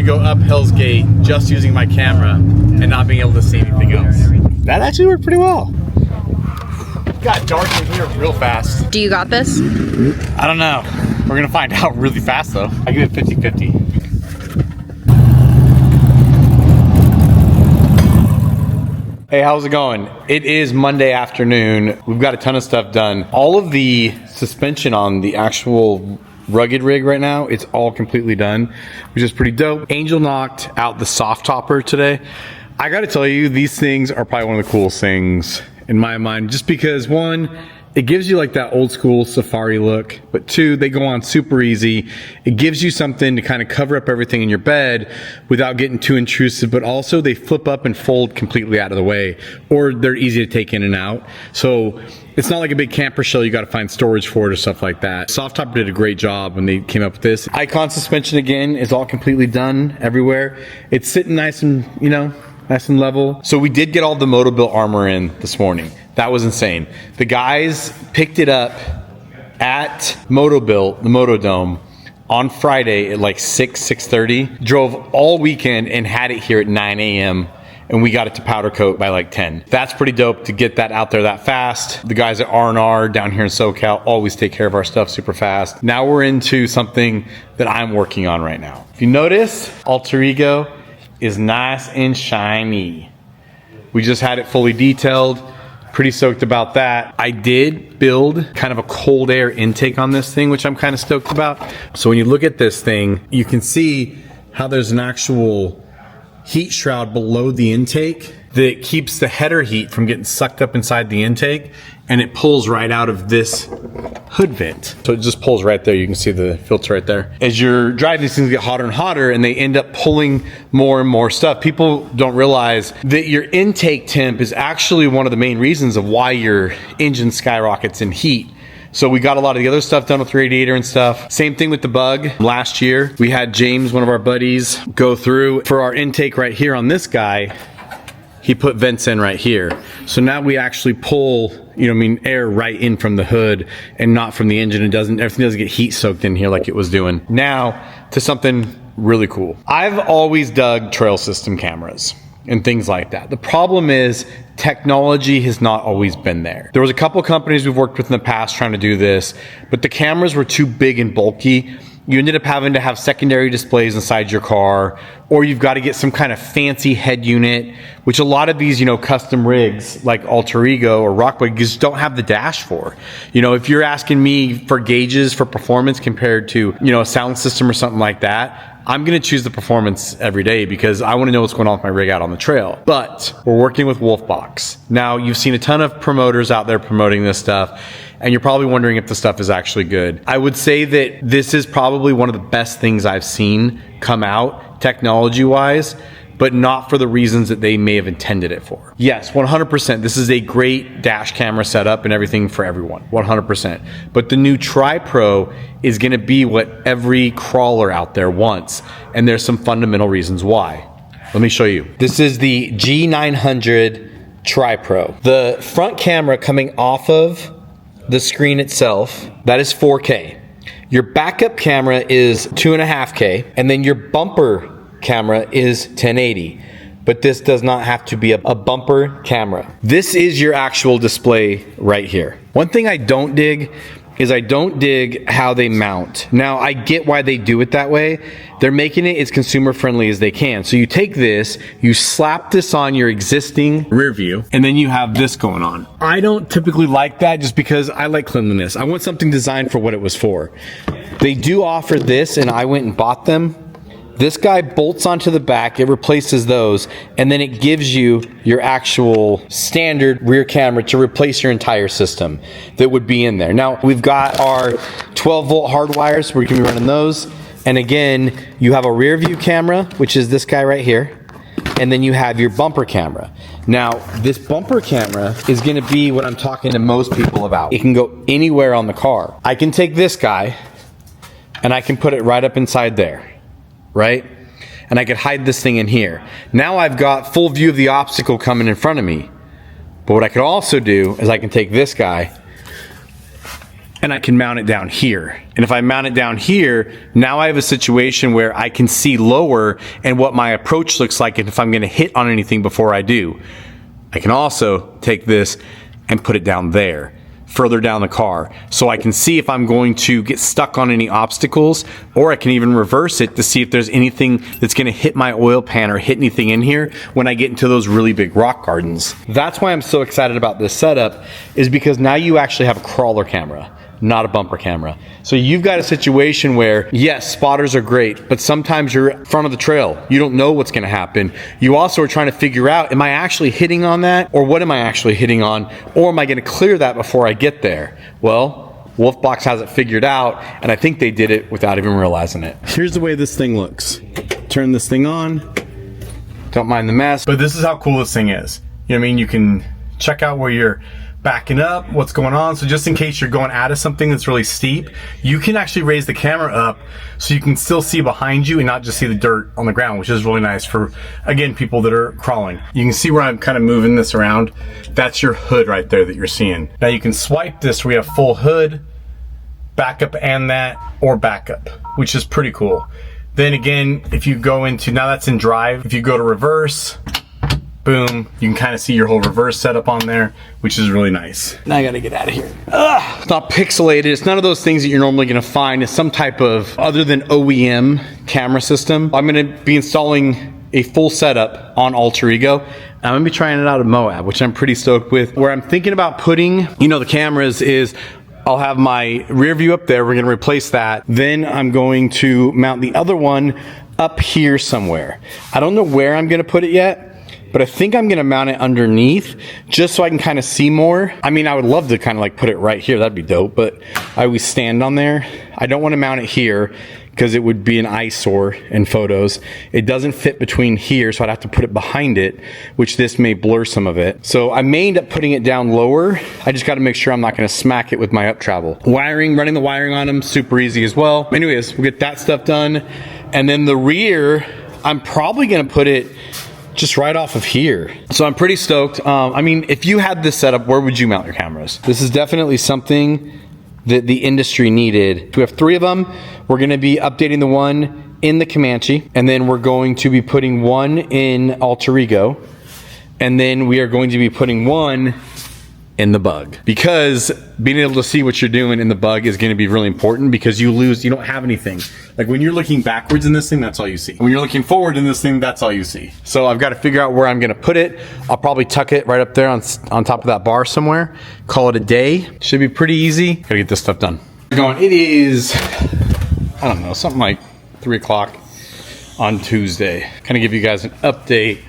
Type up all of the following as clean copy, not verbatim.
go up Hell's Gate just using my camera and not being able to see anything else. That actually worked pretty well. Got dark in here real fast. Do you got this? I don't know. We're gonna find out really fast though. I give it 50-50. Hey, how's it going? It is Monday afternoon. We've got a ton of stuff done. All of the suspension on the actual rugged rig right now, it's all completely done, which is pretty dope. Angel knocked out the soft topper today. I gotta tell you, these things are probably one of the coolest things in my mind, just because one, it gives you like that old school safari look, but two, they go on super easy. It gives you something to kind of cover up everything in your bed without getting too intrusive, but also they flip up and fold completely out of the way, or they're easy to take in and out. So it's not like a big camper shell you got to find storage for it or stuff like that. Soft Topper did a great job when they came up with this. Icon suspension again is all completely done everywhere. It's sitting nice and, you know, nice and level. So we did get all the Moto-Built armor in this morning. That was insane. The guys picked it up at Moto-Built, the Motodome, on Friday at like 6:30. Drove all weekend and had it here at 9 a.m. and we got it to powder coat by like 10. That's pretty dope to get that out there that fast. The guys at R&R down here in SoCal always take care of our stuff super fast. Now we're into something that I'm working on right now. If you notice, Alter Ego is nice and shiny. We just had it fully detailed. Pretty stoked about that. I did build kind of a cold air intake on this thing, which I'm kind of stoked about. So when you look at this thing, you can see how there's an actual heat shroud below the intake that keeps the header heat from getting sucked up inside the intake, and it pulls right out of this hood vent. So it just pulls right there. You can see the filter right there. As you're driving, these things get hotter and hotter and they end up pulling more and more stuff. People don't realize that your intake temp is actually one of the main reasons of why your engine skyrockets in heat. So we got a lot of the other stuff done with the radiator and stuff. Same thing with the bug. Last year, we had James, one of our buddies, go through for our intake right here on this guy. He put vents in right here. So now we actually pull, air right in from the hood and not from the engine. Everything doesn't get heat soaked in here like it was doing. Now to something really cool. I've always dug trail system cameras and things like that. The problem is technology has not always been there. There was a couple companies we've worked with in the past trying to do this, but the cameras were too big and bulky. You ended up having to have secondary displays inside your car, or you've got to get some kind of fancy head unit, which a lot of these, custom rigs like Alter Ego or Rockwood just don't have the dash for. If you're asking me for gauges for performance compared to, a sound system or something like that, I'm going to choose the performance every day because I want to know what's going on with my rig out on the trail. But we're working with Wolfbox. Now, you've seen a ton of promoters out there promoting this stuff, and you're probably wondering if the stuff is actually good. I would say that this is probably one of the best things I've seen come out technology-wise, but not for the reasons that they may have intended it for. Yes, 100%. This is a great dash camera setup and everything for everyone, 100%. But the new Tri-Pro is gonna be what every crawler out there wants, and there's some fundamental reasons why. Let me show you. This is the G900 Tri-Pro. The front camera coming off of the screen itself, that is 4K. Your backup camera is 2.5K, and then your bumper camera is 1080, but this does not have to be a bumper camera. This is your actual display right here. One thing I don't dig is I don't dig how they mount. Now, I get why they do it that way. They're making it as consumer friendly as they can. So you take this, you slap this on your existing rear view, and then you have this going on. I don't typically like that just because I like cleanliness. I want something designed for what it was for. They do offer this, and I went and bought them. This guy bolts onto the back, it replaces those, and then it gives you your actual standard rear camera to replace your entire system that would be in there. Now, we've got our 12-volt hard wires, so we can be running those. And again, you have a rear view camera, which is this guy right here, and then you have your bumper camera. Now, this bumper camera is gonna be what I'm talking to most people about. It can go anywhere on the car. I can take this guy, and I can put it right up inside there. Right? And I could hide this thing in here. Now I've got full view of the obstacle coming in front of me. But what I could also do is I can take this guy and I can mount it down here. And if I mount it down here, now I have a situation where I can see lower and what my approach looks like and if I'm gonna hit on anything before I do. I can also take this and put it down there, further down the car, so I can see if I'm going to get stuck on any obstacles, or I can even reverse it to see if there's anything that's gonna hit my oil pan or hit anything in here when I get into those really big rock gardens. That's why I'm so excited about this setup, is because now you actually have a crawler camera, not a bumper camera. So you've got a situation where, yes, spotters are great, but sometimes you're in front of the trail. You don't know what's gonna happen. You also are trying to figure out, am I actually hitting on that? Or what am I actually hitting on? Or am I gonna clear that before I get there? Well, Wolfbox has it figured out, and I think they did it without even realizing it. Here's the way this thing looks. Turn this thing on. Don't mind the mess, but this is how cool this thing is. You know what I mean? You can check out where you're backing up, what's going on. So just in case you're going out of something that's really steep, you can actually raise the camera up so you can still see behind you and not just see the dirt on the ground, which is really nice for, again, people that are crawling. You can see where I'm kind of moving this around. That's your hood right there that you're seeing. Now you can swipe this, we have full hood, backup and that, or backup, which is pretty cool. Then again, if you go into, now that's in drive, if you go to reverse, boom, you can kind of see your whole reverse setup on there, which is really nice. Now I gotta get out of here. It's not pixelated. It's none of those things that you're normally gonna find. It's some type of, other than OEM camera system. I'm gonna be installing a full setup on Alter Ego. I'm gonna be trying it out at Moab, which I'm pretty stoked with. Where I'm thinking about putting, you know, the cameras is, I'll have my rear view up there. We're gonna replace that. Then I'm going to mount the other one up here somewhere. I don't know where I'm gonna put it yet, but I think I'm gonna mount it underneath just so I can kind of see more. I mean, I would love to kind of like put it right here. That'd be dope, but I always stand on there. I don't wanna mount it here because it would be an eyesore in photos. It doesn't fit between here, so I'd have to put it behind it, which this may blur some of it. So I may end up putting it down lower. I just gotta make sure I'm not gonna smack it with my up travel. Wiring, running the wiring on them, super easy as well. Anyways, we'll get that stuff done. And then the rear, I'm probably gonna put it just right off of here. So I'm pretty stoked. I mean, if you had this setup, where would you mount your cameras? This is definitely something that the industry needed. We have 3 of them. We're gonna be updating the one in the Comanche, and then we're going to be putting one in Alter Ego, and then we are going to be putting one in the Bug, because being able to see what you're doing in the Bug is going to be really important, because you don't have anything. Like when you're looking backwards in this thing, that's all you see. When you're looking forward in this thing, that's all you see. So I've got to figure out where I'm going to put it. I'll probably tuck it right up there on top of that bar somewhere. Call it a day. Should be pretty easy. Gotta get this stuff done. It is, I don't know, something like 3 o'clock on Tuesday. Kind of give you guys an update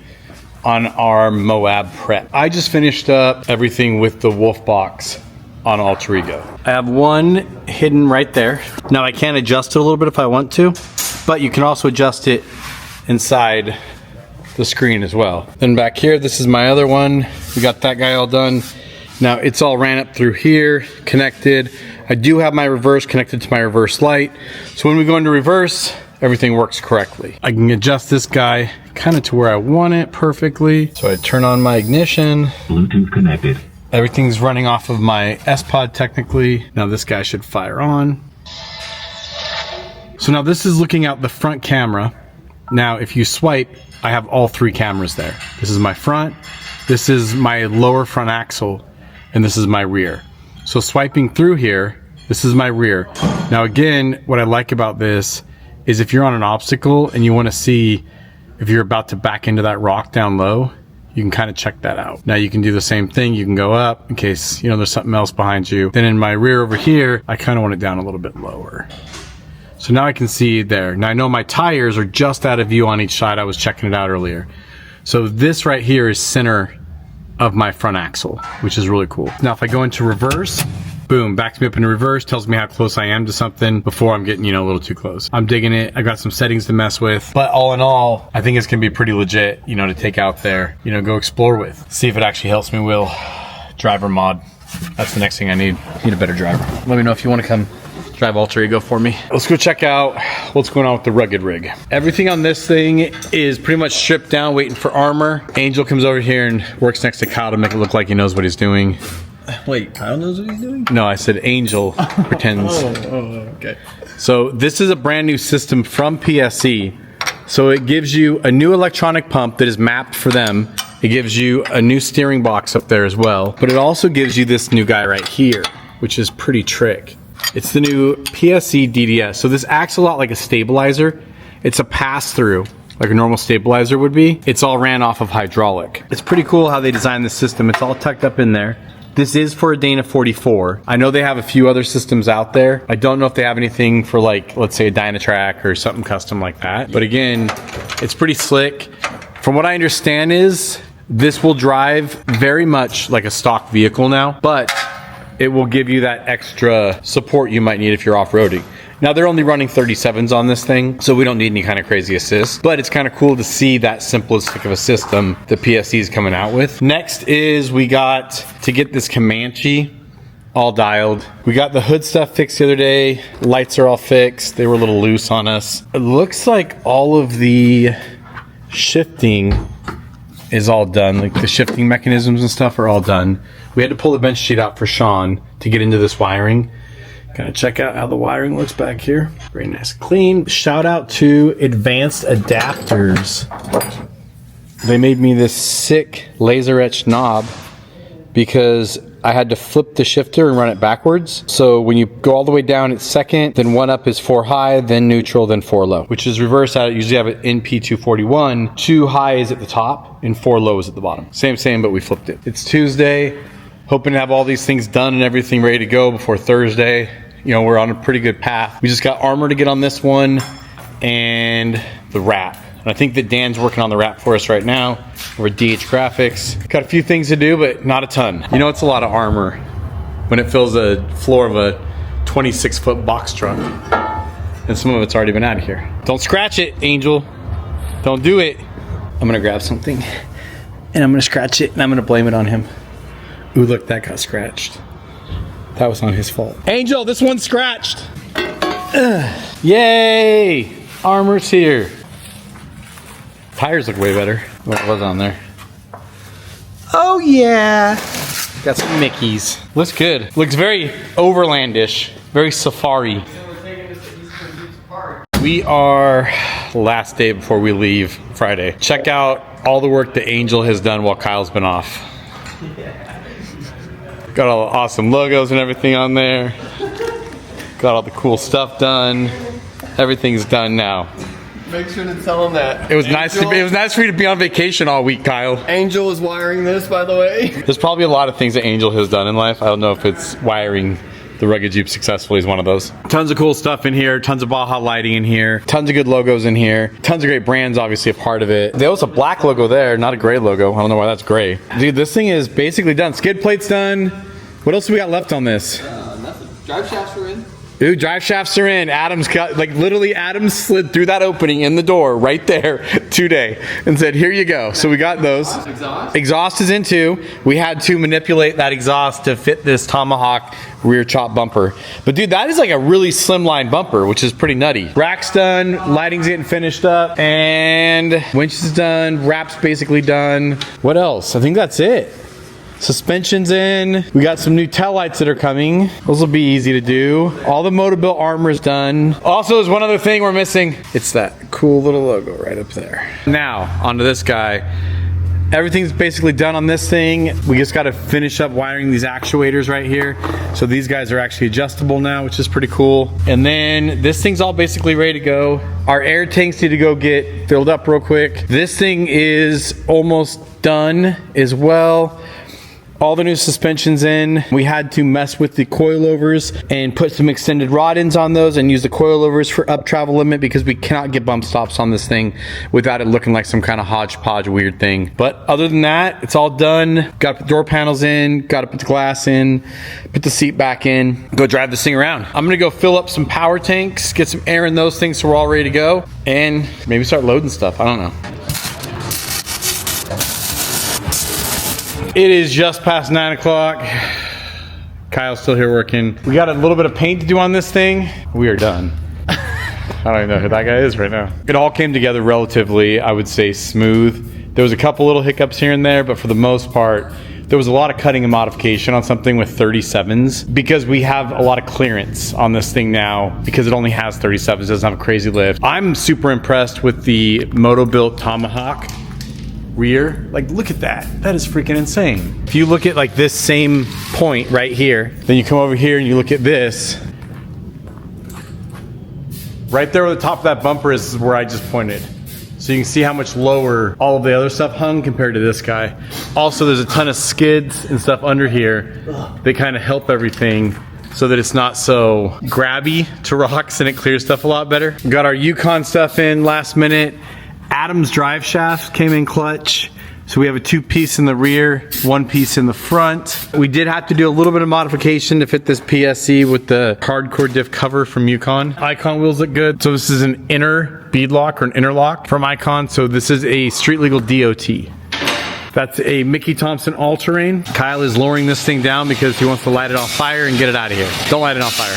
on our Moab prep. I just finished up everything with the Wolfbox on Alter Ego. I have one hidden right there. Now I can adjust it a little bit if I want to, but you can also adjust it inside the screen as well. Then back here, this is my other one. We got that guy all done. Now it's all ran up through here, connected. I do have my reverse connected to my reverse light. So when we go into reverse, everything works correctly. I can adjust this guy kind of to where I want it perfectly. So I turn on my ignition. Bluetooth connected. Everything's running off of my S-Pod technically. Now this guy should fire on. So now this is looking out the front camera. Now if you swipe, I have all 3 cameras there. This is my front, this is my lower front axle, and this is my rear. So swiping through here, this is my rear. Now again, what I like about this is if you're on an obstacle and you want to see if you're about to back into that rock down low, you can kind of check that out. Now you can do the same thing. You can go up in case, you know, there's something else behind you. Then in my rear over here, I kind of want it down a little bit lower. So now I can see there. Now I know my tires are just out of view on each side. I was checking it out earlier. So this right here is center of my front axle, which is really cool. Now if I go into reverse, boom, backs me up into reverse, tells me how close I am to something before I'm getting, you know, a little too close. I'm digging it. I got some settings to mess with, but all in all, I think it's gonna be pretty legit, you know, to take out there, you know, go explore with. See if it actually helps me, Will. Driver mod. That's the next thing I need. Need a better driver. Let me know if you want to come drive Alter Ego for me. Let's go check out what's going on with the rugged rig. Everything on this thing is pretty much stripped down, waiting for armor. Angel comes over here and works next to Kyle to make it look like he knows what he's doing. Wait, Kyle knows what he's doing? No, I said Angel pretends. Okay. So this is a brand new system from PSE. So it gives you a new electronic pump that is mapped for them. It gives you a new steering box up there as well. But it also gives you this new guy right here, which is pretty trick. It's the new PSE DDS. So this acts a lot like a stabilizer. It's a pass-through, like a normal stabilizer would be. It's all ran off of hydraulic. It's pretty cool how they designed the system. It's all tucked up in there. This is for a Dana 44. I know they have a few other systems out there. I don't know if they have anything for like, let's say a Dynatrack or something custom like that. But again, it's pretty slick. From what I understand is, this will drive very much like a stock vehicle now, but it will give you that extra support you might need if you're off-roading. Now they're only running 37s on this thing, so we don't need any kind of crazy assist, but it's kind of cool to see that simplistic of a system the PSE is coming out with. Next is we got to get this Comanche all dialed. We got the hood stuff fixed the other day. Lights are all fixed. They were a little loose on us. It looks like all of the shifting is all done. Like the shifting mechanisms and stuff are all done. We had to pull the bench sheet out for Sean to get into this wiring. Gonna check out how the wiring looks back here. Very nice, clean. Shout out to Advanced Adapters. They made me this sick laser etched knob because I had to flip the shifter and run it backwards. So when you go all the way down, it's second, then 1 up is 4 high, then neutral, then 4 low, which is reverse out. Usually have it NP241. 2 high is at the top and 4 low is at the bottom. Same, but we flipped it. It's Tuesday. Hoping to have all these things done and everything ready to go before Thursday. You know, we're on a pretty good path. We just got armor to get on this one and the wrap. And I think that Dan's working on the wrap for us right now. We're DH Graphics. Got a few things to do, but not a ton. You know, it's a lot of armor when it fills the floor of a 26-foot box truck. And some of it's already been out of here. Don't scratch it, Angel. Don't do it. I'm gonna grab something and I'm gonna scratch it and I'm gonna blame it on him. Ooh, look, that got scratched. That was on his fault. Angel, this one's scratched. Yay! Armor's here. Tires look way better. What was on there? Oh yeah! Got some Mickeys. Looks good. Looks very overlandish. Very safari. We are last day before we leave Friday. Check out all the work that Angel has done while Kyle's been off. Got all the awesome logos and everything on there. Got all the cool stuff done. Everything's done now. Make sure to tell him that. It was nice for you to be on vacation all week, Kyle. Angel is wiring this, by the way. There's probably a lot of things that Angel has done in life. I don't know if it's wiring the rugged Jeep successfully is one of those. Tons of cool stuff in here. Tons of Baja lighting in here. Tons of good logos in here. Tons of great brands, obviously, a part of it. There was a black logo there, not a gray logo. I don't know why that's gray. Dude, this thing is basically done. Skid plate's done. What else do we got left on this? Nothing. Drive shafts are in. Dude, drive shafts are in. Adam's got, like, literally Adam slid through that opening in the door right there today and said, here you go. So we got those. Exhaust? Exhaust is in too. We had to manipulate that exhaust to fit this Tomahawk rear chop bumper. But dude, that is like a really slimline bumper, which is pretty nutty. Rack's done, lighting's getting finished up, and winch is done, wrap's basically done. What else? I think that's it. Suspension's in. We got some new tail lights that are coming. Those will be easy to do. All the Motobill armor's done. Also, there's one other thing we're missing. It's that cool little logo right up there. Now, onto this guy. Everything's basically done on this thing. We just got to finish up wiring these actuators right here. So these guys are actually adjustable now, which is pretty cool. And then this thing's all basically ready to go. Our air tanks need to go get filled up real quick. This thing is almost done as well. All the new suspensions in. We had to mess with the coilovers and put some extended rod ends on those and use the coilovers for up travel limit because we cannot get bump stops on this thing without it looking like some kind of hodgepodge weird thing. But other than that, it's all done. Got to put door panels in, got to put the glass in, put the seat back in, go drive this thing around. I'm gonna go fill up some power tanks, get some air in those things so we're all ready to go, and maybe start loading stuff. I don't know. It is just past 9 o'clock. Kyle's still here working. We got a little bit of paint to do on this thing. We are done. I don't even know who that guy is right now. It all came together relatively, I would say, smooth. There was a couple little hiccups here and there, but for the most part, There was a lot of cutting and modification on something with 37s because we have a lot of clearance on this thing now because it only has 37s, it doesn't have a crazy lift. I'm super impressed with the Moto-Built Tomahawk rear. Like, look at that. That is freaking insane. If you look at like this same point right here, then you come over here and you look at this. Right there where the top of that bumper is where I just pointed. So you can see how much lower all of the other stuff hung compared to this guy. Also, there's a ton of skids and stuff under here. They kind of help everything so that it's not so grabby to rocks and it clears stuff a lot better. We got our Yukon stuff in last minute. Adam's drive shaft came in clutch. So we have a 2-piece in the rear, 1 piece in the front. We did have to do a little bit of modification to fit this PSC with the hardcore diff cover from Yukon. Icon wheels look good. So this is an inner beadlock or an interlock from Icon. So this is a street legal DOT. That's a Mickey Thompson all-terrain. Kyle is lowering this thing down because he wants to light it on fire and get it out of here. Don't light it on fire.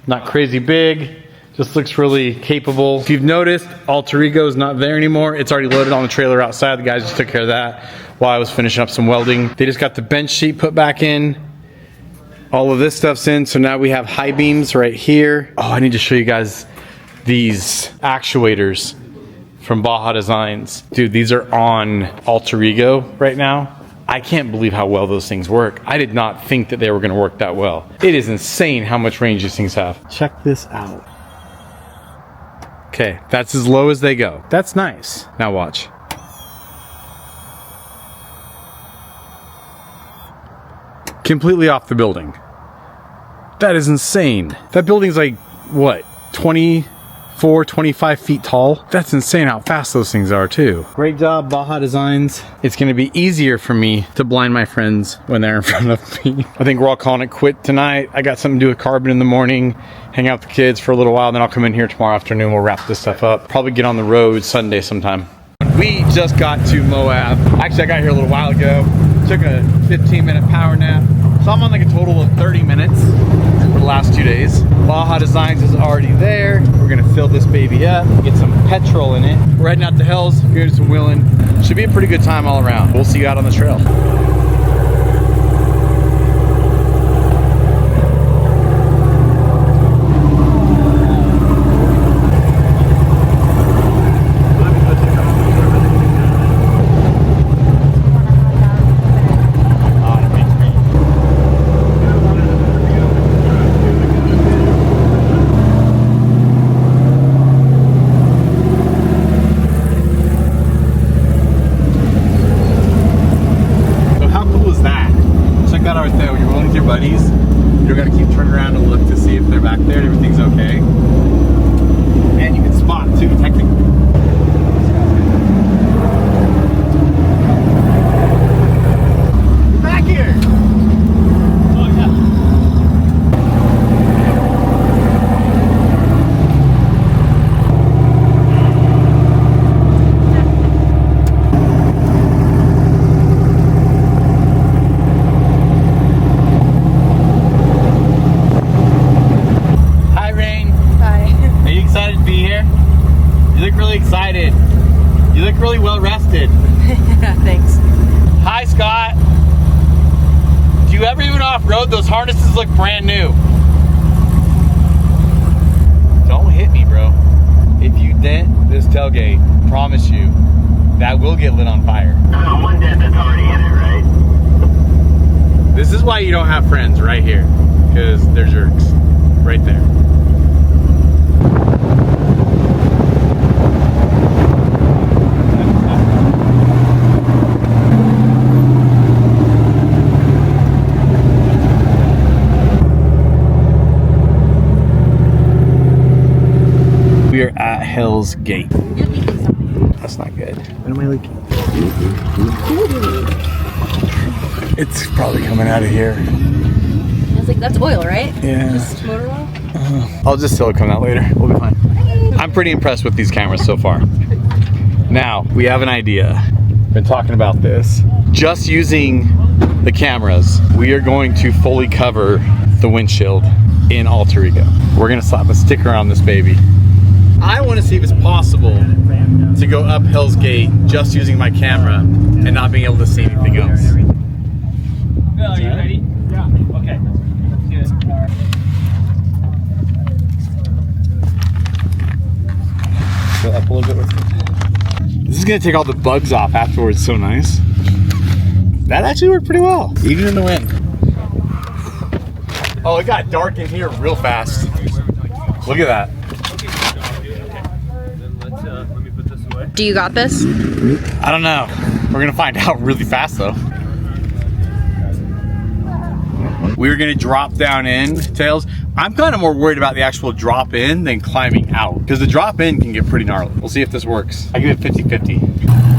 Not crazy big. Just looks really capable. If you've noticed, Alter Ego is not there anymore. It's already loaded on the trailer outside. The guys just took care of that while I was finishing up some welding. They just got the bench sheet put back in. All of this stuff's in, so now we have high beams right here. Oh, I need to show you guys these actuators from Baja Designs. Dude, these are on Alter Ego right now. I can't believe how well those things work. I did not think that they were gonna work that well. It is insane how much range these things have. Check this out. Okay, that's as low as they go. That's nice. Now watch. Completely off the building. That is insane. That building's like, what, 24, 25 feet tall? That's insane how fast those things are too. Great job, Baja Designs. It's gonna be easier for me to blind my friends when they're in front of me. I think we're all calling it quit tonight. I got something to do with carbon in the morning. Hang out with the kids for a little while, then I'll come in here tomorrow afternoon. We'll wrap this stuff up. Probably get on the road Sunday sometime. We just got to Moab. Actually, I got here a little while ago. Took a 15-minute power nap. So I'm on like a total of 30 minutes for the last 2 days. Baja Designs is already there. We're gonna fill this baby up, get some petrol in it. We're heading out to Hells, we're gonna do some wheeling. Should be a pretty good time all around. We'll see you out on the trail. Buddies, you're gonna keep turning around and look to see if they're back there and everything's okay. And you can spot too, technically. Get back here! Oh yeah. Excited. You look really well rested. Yeah, thanks. Hi, Scott. Do you ever even off-road? Those harnesses look brand new. Don't hit me, bro. If you dent this tailgate, promise you, that will get lit on fire. One dent that's already in it, right? This is why you don't have friends right here, because they're jerks. Right there. We are at Hell's Gate. That's not good. What am I leaking? It's probably coming out of here. I was like, that's oil, right? Yeah. Just motor oil? I'll just tell it come out later. We'll be fine. I'm pretty impressed with these cameras so far. Now, we have an idea. Been talking about this. Just using the cameras, we are going to fully cover the windshield in Alter Ego. We're gonna slap a sticker on this baby. I want to see if it's possible to to go up Hell's Gate just using my camera and not being able to see anything else. Are you ready? Yeah. Okay. Let's do it. All right. Go up a little bit with it. This is gonna take all the bugs off afterwards. So nice. That actually worked pretty well, even in the wind. Oh, it got dark in here real fast. Look at that. Let me put this away. Do you got this? I don't know. We're gonna find out really fast though. We're gonna drop down in, Tails. I'm kind of more worried about the actual drop in than climbing out, because the drop in can get pretty gnarly. We'll see if this works. I give it 50-50.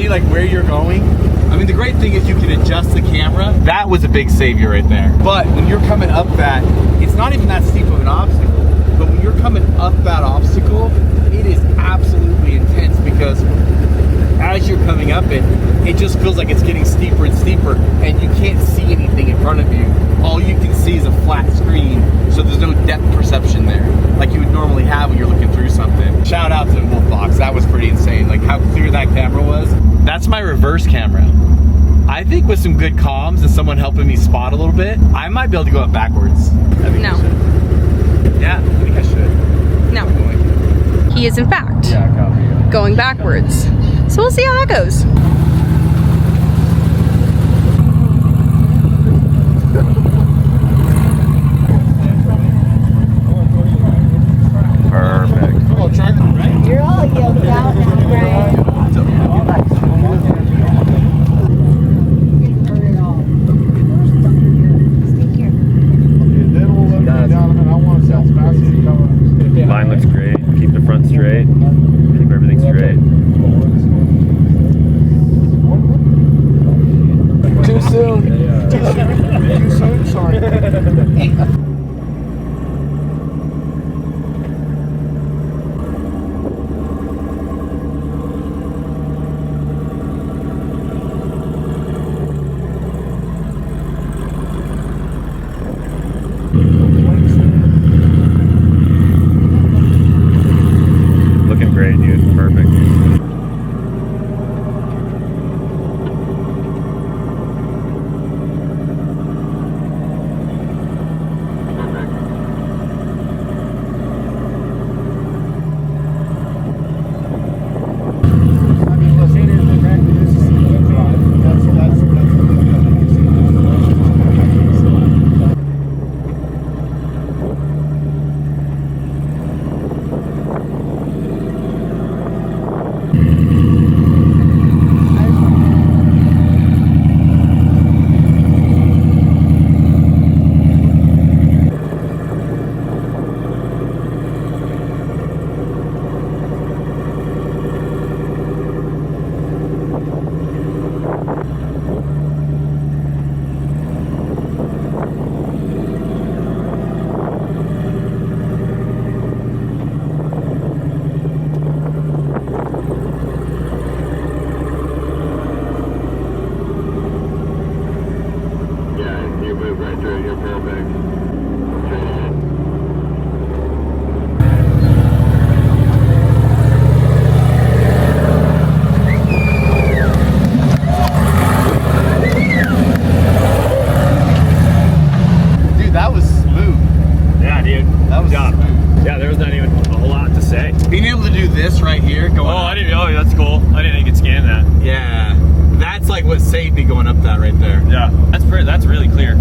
Like where you're going. I mean, the great thing is you can adjust the camera. That was a big savior right there. But when you're coming up that, it's not even that steep of an obstacle, but when you're coming up that obstacle, it is absolutely intense, because as you're coming up it, it just feels like it's getting steeper and steeper, and you can't see anything in front of you. All you can see is a flat screen, so there's no depth perception there, like you would normally have when you're looking through something. Shout out to Wolfbox, that was pretty insane, like how clear that camera was. That's my reverse camera. I think with some good comms and someone helping me spot a little bit, I might be able to go up backwards. I think No. I should. Yeah, I think I should. No. He is in fact Yeah, going backwards. So we'll see how that goes. perfect. You're all yoked out now, Brian. Line looks great. Keep the front straight. Keep everything straight. move right through your mailbag. Okay. Dude, that was smooth. Yeah, dude. That was smooth. Yeah, there was not even a whole lot to say. Being able to do this right here, going Oh, I didn't. Oh, that's cool. I didn't think you could scan that. yeah, that's like what saved me going up that right there. Yeah, that's really clear.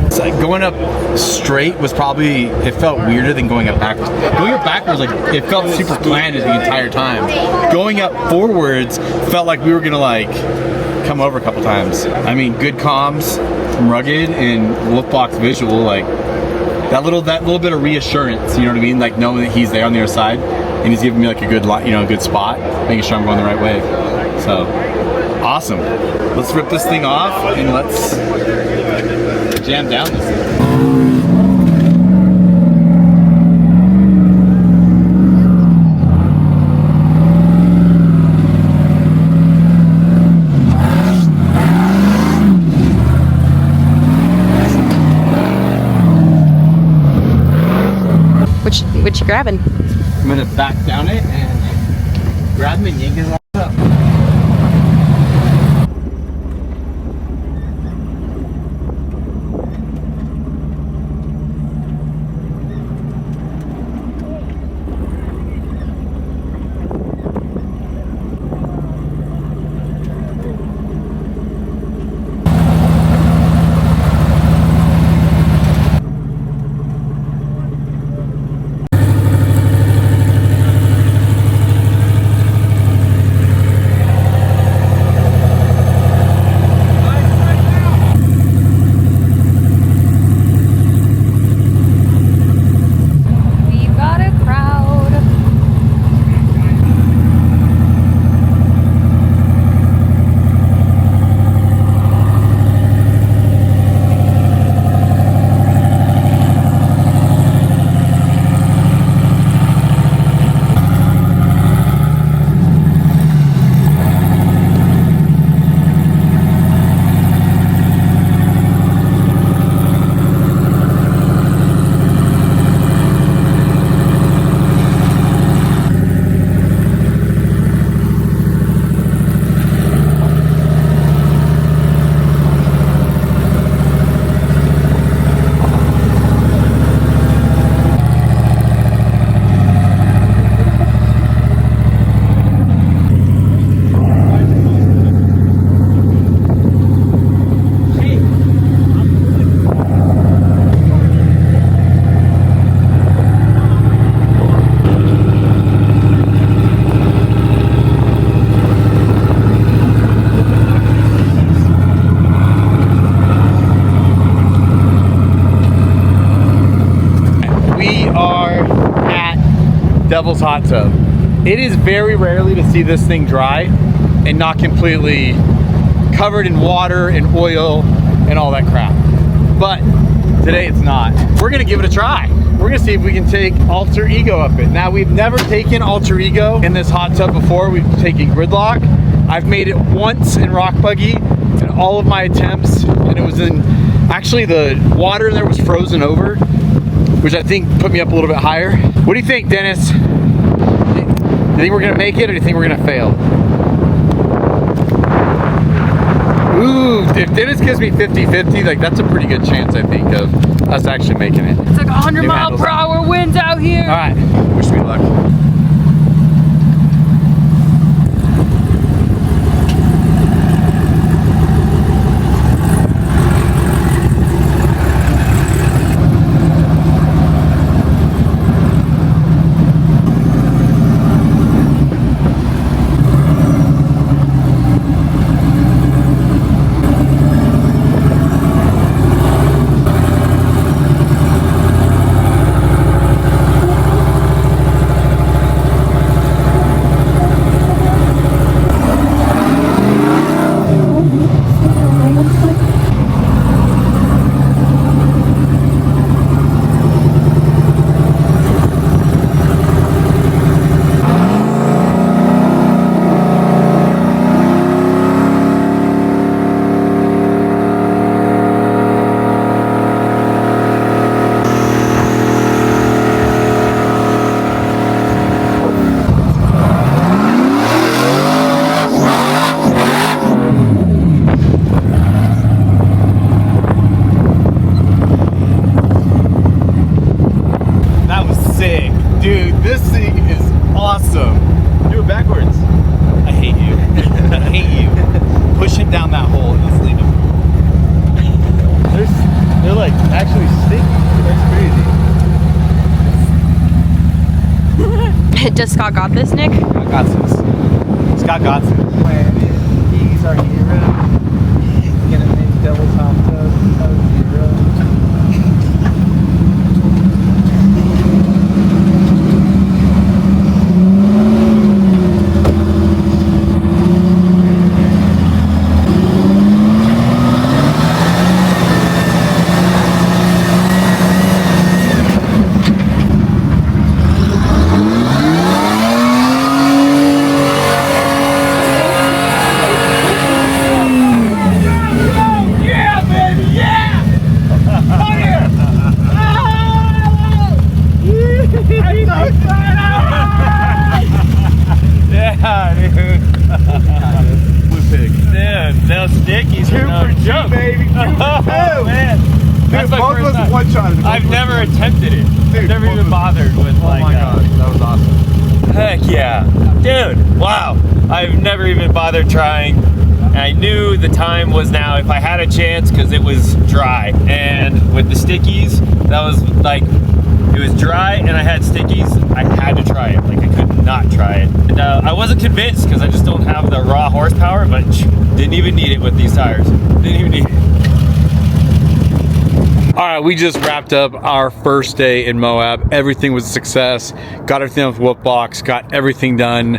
It's like going up straight was probably, it felt weirder than going up backwards. Going up backwards, like it felt super planted the entire time. Going up forwards felt like we were gonna like come over a couple times. I mean, good comms from Rugged and Wolfbox Visual, like that little bit of reassurance. You know what I mean? Like knowing that he's there on the other side and he's giving me like a good a good spot, making sure I'm going the right way. So awesome. Let's rip this thing off and let's jam down this thing. What you grabbing? I'm gonna back down it and grab him and yank his ass up. We've got a crowd. Devil's Hot Tub. It is very rarely to see this thing dry and not completely covered in water and oil and all that crap. But today it's not. We're gonna give it a try. We're gonna see if we can take Alter Ego up it. Now, we've never taken Alter Ego in this hot tub before. We've taken Gridlock. I've made it once in Rock Buggy in all of my attempts, and it was in, actually the water there was frozen over, which I think put me up a little bit higher. What do you think, Dennis? Do you think we're gonna make it, or do you think we're gonna fail? Ooh, if Dennis gives me 50-50, like that's a pretty good chance, I think, of us actually making it. It's like 100-mile-per-hour winds out here. All right, wish me luck. like actually sticky. That's crazy. Does Scott got this, Nick? Got this. Scott got this. He's our hero. He's gonna make double top toes. I've never attempted it. I've never even bothered with like. Oh my god, that was awesome. Heck yeah, dude! Wow, I've never even bothered trying. I knew the time was now if I had a chance because it was dry, and with the stickies, that was like it was dry and I had stickies. I had to try it. Like I could not try it. And I wasn't convinced because I just don't have the raw horsepower, but didn't even need it with these tires. Didn't even need it. All right, we just wrapped up our first day in Moab. Everything was a success. Got everything with Wolfbox, got everything done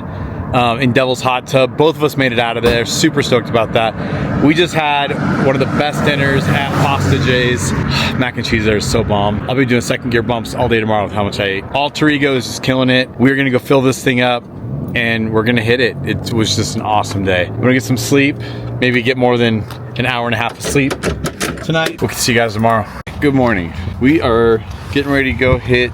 in Devil's Hot Tub. Both of us made it out of there. Super stoked about that. We just had one of the best dinners at Pasta J's. Mac and cheese there is so bomb. I'll be doing second gear bumps all day tomorrow with how much I ate. Alter Ego is just killing it. We're gonna go fill this thing up and we're gonna hit it. It was just an awesome day. I'm gonna get some sleep, maybe get more than an hour and a half of sleep tonight. We'll see you guys tomorrow. Good morning. We are getting ready to go hit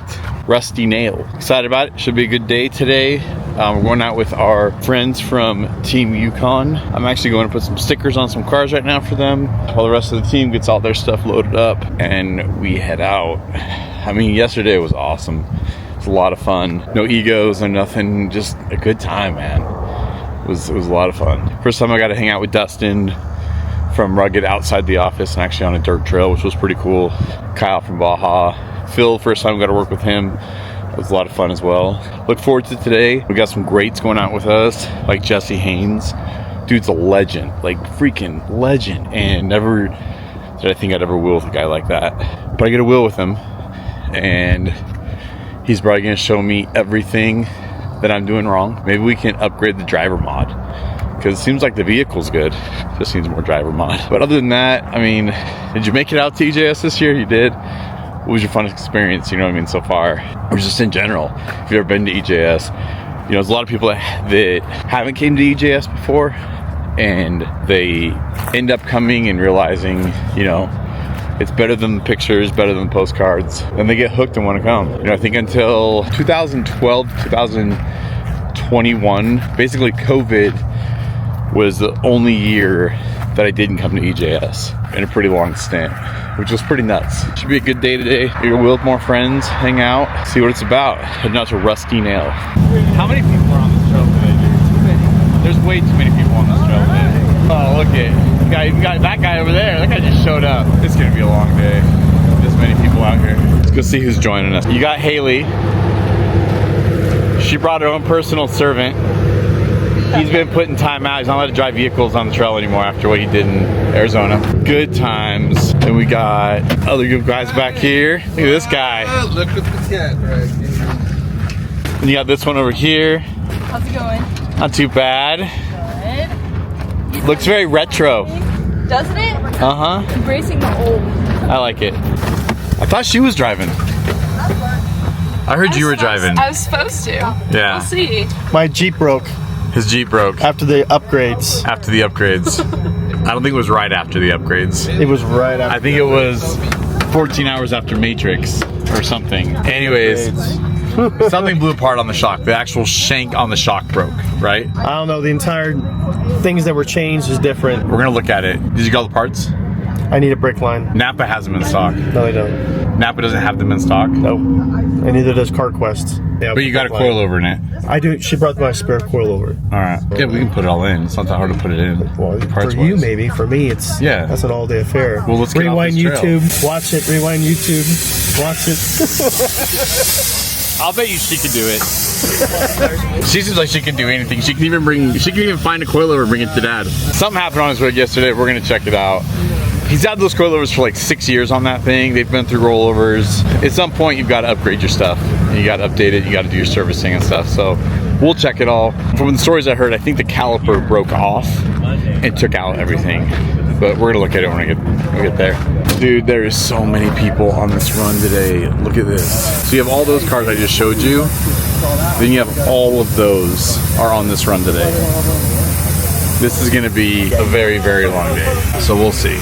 Rusty Nail. Excited about it. Should be a good day today. We're going out with our friends from Team Yukon. I'm actually going to put some stickers on some cars right now for them while the rest of the team gets all their stuff loaded up and we head out. I mean, yesterday was awesome. It was a lot of fun. No egos, no nothing. Just a good time, man. It was a lot of fun. First time I got to hang out with Dustin from Rugged outside the office and actually on a dirt trail, which was pretty cool. Kyle from Baja. Phil, first time I got to work with him. It was a lot of fun as well. Look forward to today. We got some greats going out with us, like Jesse Haynes. Dude's a legend, like freaking legend. And never did I think I'd ever wheel with a guy like that. But I get a wheel with him and he's probably gonna show me everything that I'm doing wrong. Maybe we can upgrade the driver mod, because it seems like the vehicle's good, just needs more driver mod. But other than that, I mean, did you make it out to EJS this year? You did. What was your funnest experience, you know what I mean, so far? Or just in general, if you've ever been to EJS, you know, there's a lot of people that haven't came to EJS before, and they end up coming and realizing, you know, it's better than the pictures, better than the postcards, and they get hooked and want to come. You know, I think until 2012, 2021, basically COVID was the only year that I didn't come to EJS in a pretty long stint, which was pretty nuts. Should be a good day today. We're gonna wheel with more friends, hang out, see what it's about. Heading out to Rusty Nail. How many people are on this trail today, dude? Too many. There's way too many people on this trail today. Oh, look at you got that guy over there. That guy just showed up. It's gonna be a long day. This many people out here. Let's go see who's joining us. You got Haley. She brought her own personal servant. He's been putting time out. He's not allowed to drive vehicles on the trail anymore after what he did in Arizona. Good times. And we got other good guys back here. Look at this guy. Look at the cat right here. And you got this one over here. How's it going? Not too bad. Good. Looks very retro. Doesn't it? Uh-huh. Embracing the old. I like it. I thought she was driving. I heard you were driving. I was supposed to. Yeah. We'll see. My Jeep broke His Jeep broke after the upgrades. after the upgrades. I don't think it was right after the upgrades. It was right after. I think it was 14 hours after Matrix or something. Anyways, something blew apart on the shock. The actual shank on the shock broke, right? I don't know, the entire things that were changed is different. We're gonna look at it. Did you get all the parts? I need a brake line. Napa has them in stock. No, they don't. Napa doesn't have them in stock. Nope. And neither does CarQuest. Yeah, But you got a coilover in it. I do. She brought my spare coilover. All right. Yeah, we can put it all in. It's not that hard to put it in. Well, for Parts you wise. maybe. For me, it's that's an all-day affair. Well, let's get off rewind this trail. YouTube, watch it. Rewind YouTube, watch it. I'll bet you she could do it. She seems like she can do anything. She can even find a coilover and bring it to dad. Something happened on his rig yesterday. We're gonna check it out. He's had those coilovers for like 6 years on that thing. They've been through rollovers. At some point, you've got to upgrade your stuff. You got to update it. You got to do your servicing and stuff. So we'll check it all. From the stories I heard, I think the caliper broke off and took out everything. But we're gonna look at it when we get there. Dude, there is so many people on this run today. Look at this. So you have all those cars I just showed you. Then you have all of those are on this run today. This is gonna be a very, very long day. So we'll see.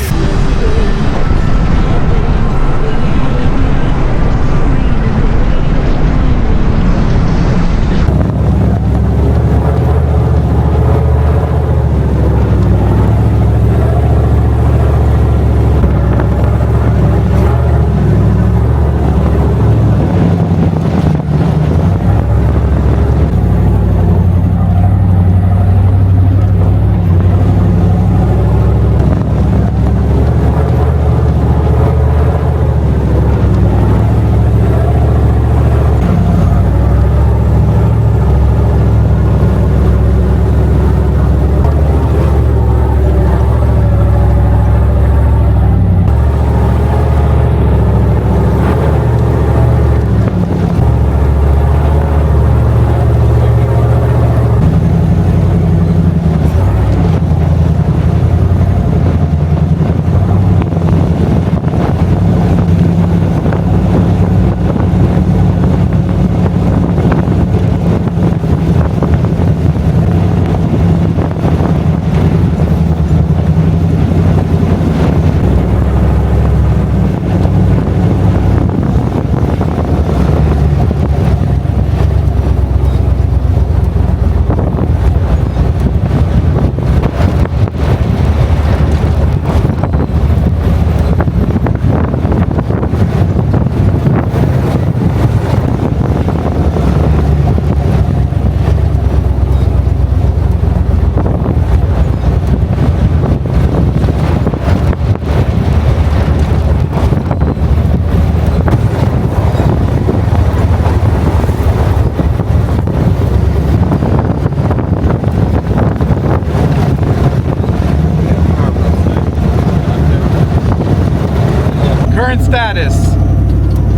Current status,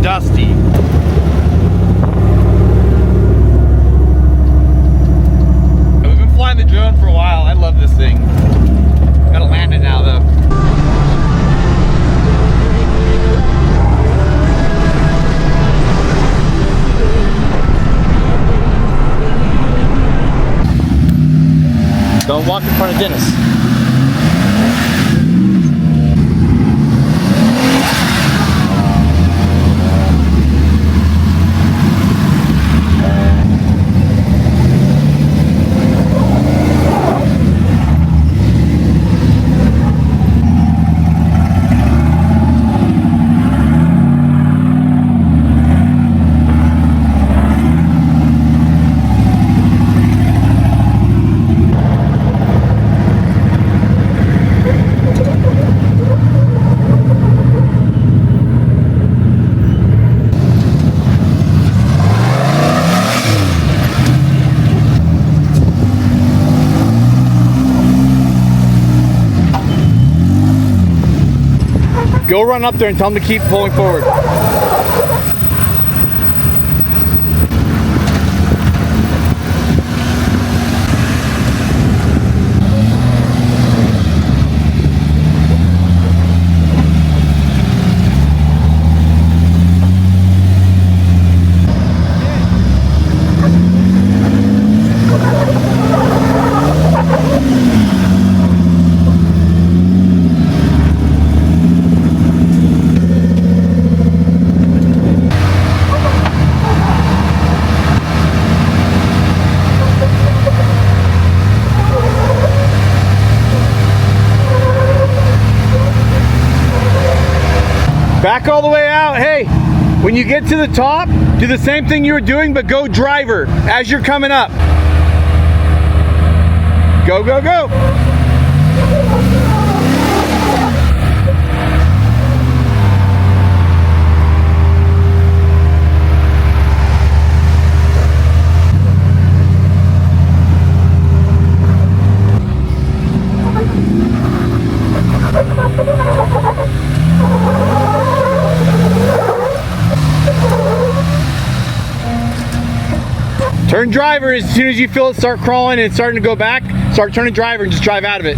dusty. We've been flying the drone for a while. I love this thing. Gotta land it now though. Don't walk in front of Dennis. Go run up there and tell them to keep pulling forward. Back all the way out. Hey, when you get to the top, do the same thing you were doing, but go driver as you're coming up. Go, go, go. Turn driver as soon as you feel it start crawling and it's starting to go back. Start turning driver and just drive out of it.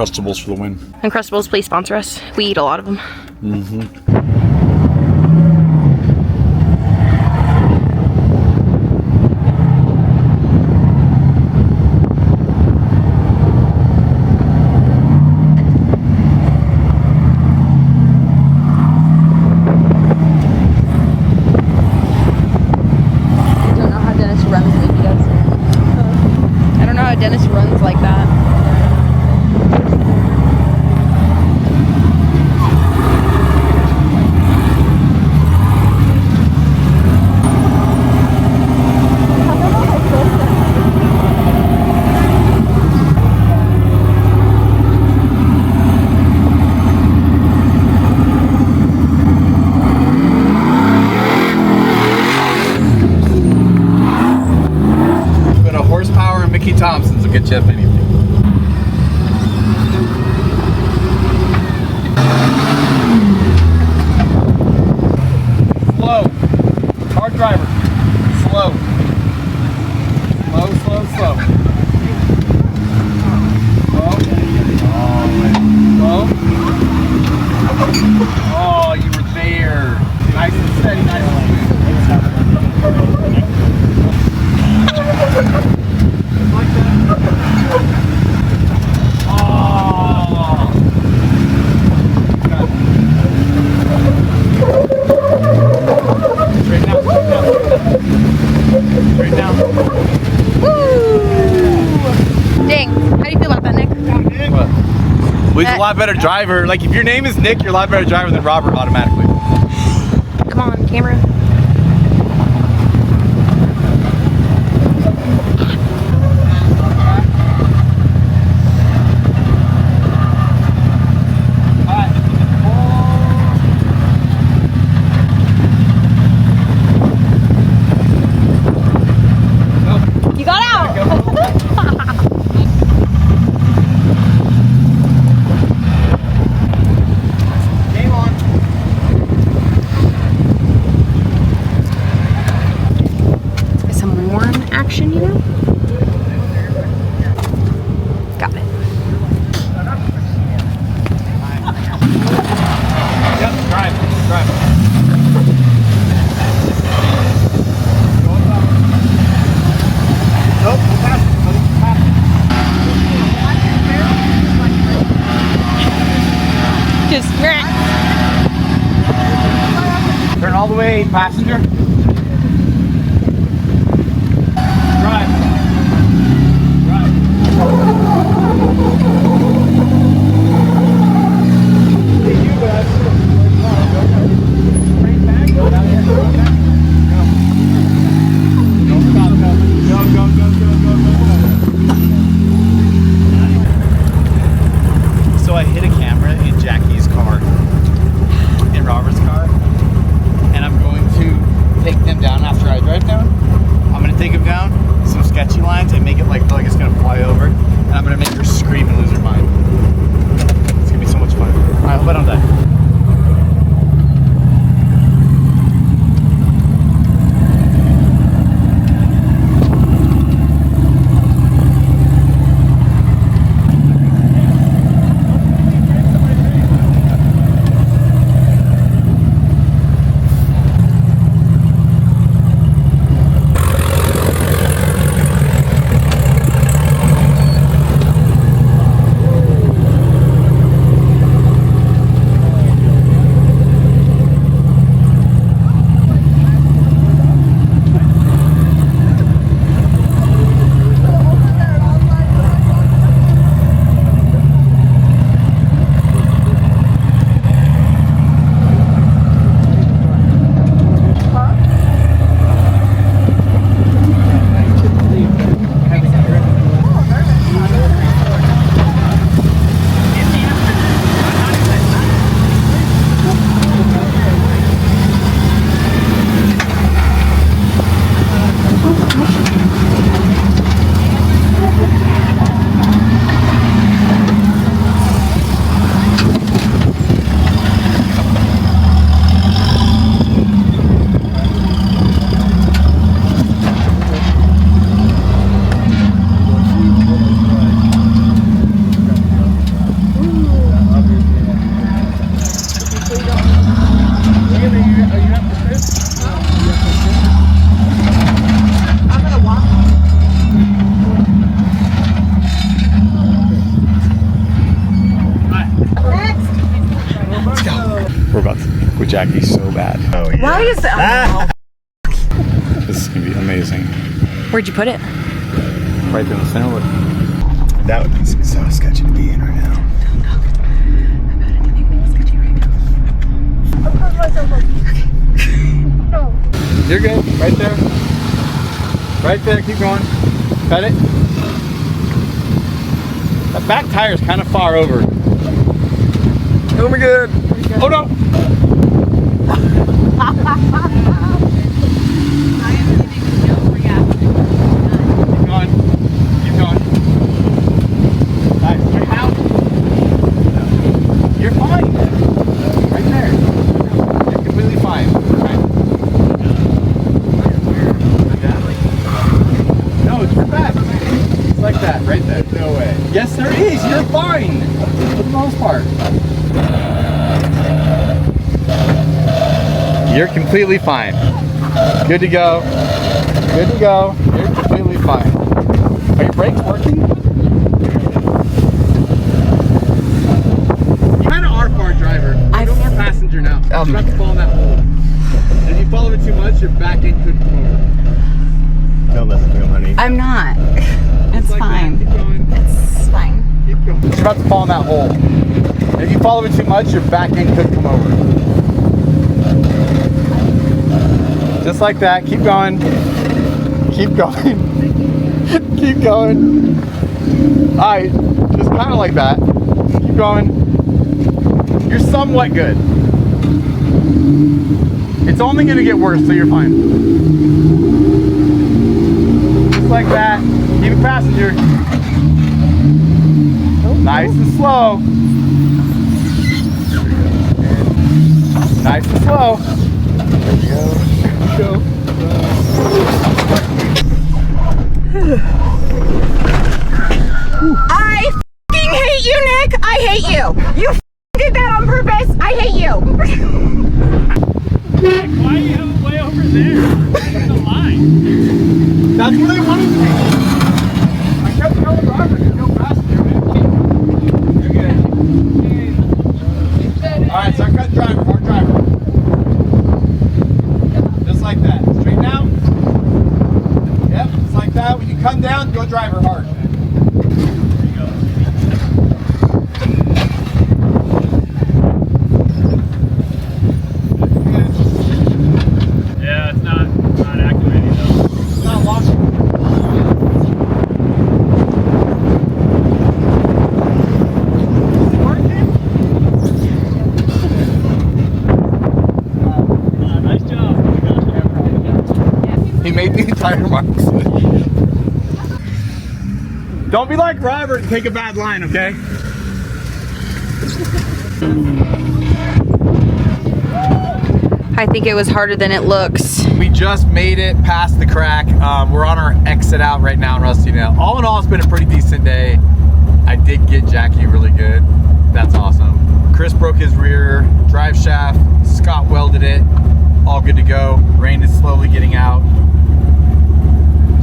Uncrustables for the win. Uncrustables, please sponsor us. We eat a lot of them. Dennis runs like that. But a horsepower and Mickey Thompson's will get you up anything. Slow. Hard driver. Slow. Slow, slow, slow. Slow. Slow. Oh, you were there. Nice and steady, nice and Dang. How do you feel about that, Nick? Well, he's a lot better driver. Like, if your name is Nick, you're a lot better driver than Robert automatically. Come on, camera. You got out! Game on. Some warm action, you know? Got it. Yep, drive. Nope, we'll pass it, buddy. Pass it. Just Turn all the way, passenger. Drive. So I hit a camera in Jackie's car, in Robert's car, and I'm going to We're about to fuck with Jackie so bad. Oh, yeah. Why is that? This is gonna be amazing. Where'd you put it? Right there in the center. Look. That would be so sketchy to be in right now. You're good. Right there. Right there. Keep going. Cut it. That back tire is kind of far over. Oh my god. Oh no. Keep going. Keep going. Nice. Straight out. You're fine. Right there. You're completely fine. Right. No, it's your back. It's like that, right there. No way. Yes, there is. You're fine. For the most part. You're completely fine. Good to go. Good to go. You're completely fine. Are your brakes working? You kind of are a far driver. You're no more passenger now. You're about to fall in that hole. And if you follow it too much, your back end could come over. Don't listen to him, honey. I'm not. It's Like fine. that. Keep going. It's fine. Keep going. You're about to fall in that hole. And if you follow it too much, your back end could come over. Just like that. Keep going. Keep going. Keep going. Alright. Just kind of like that. Keep going. You're somewhat good. It's only going to get worse, so you're fine. Just like that. Keep it passenger. Nice and slow. Nice and slow. There we go. Go. I f***ing hate you, Nick. I hate you. You f***ing did that on purpose. I hate you. Why do you have it way over there? That's the line. That's where they wanted to be. I kept telling Robert to go faster, man. You're good. Alright, start cutting driver, hard driver. Just like that. Straighten out. Yep, just like that. When you come down, go driver hard. Yeah, it's not activating though. It's not locking. Nice job. He made the entire marks. Don't be like Robert and take a bad line, okay? I think it was harder than it looks. We just made it past the crack. We're on our exit out right now in Rusty Nail. All in all, it's been a pretty decent day. I did get Jackie really good. That's awesome. Chris broke his rear drive shaft. Scott welded it. All good to go. Rain is slowly getting out.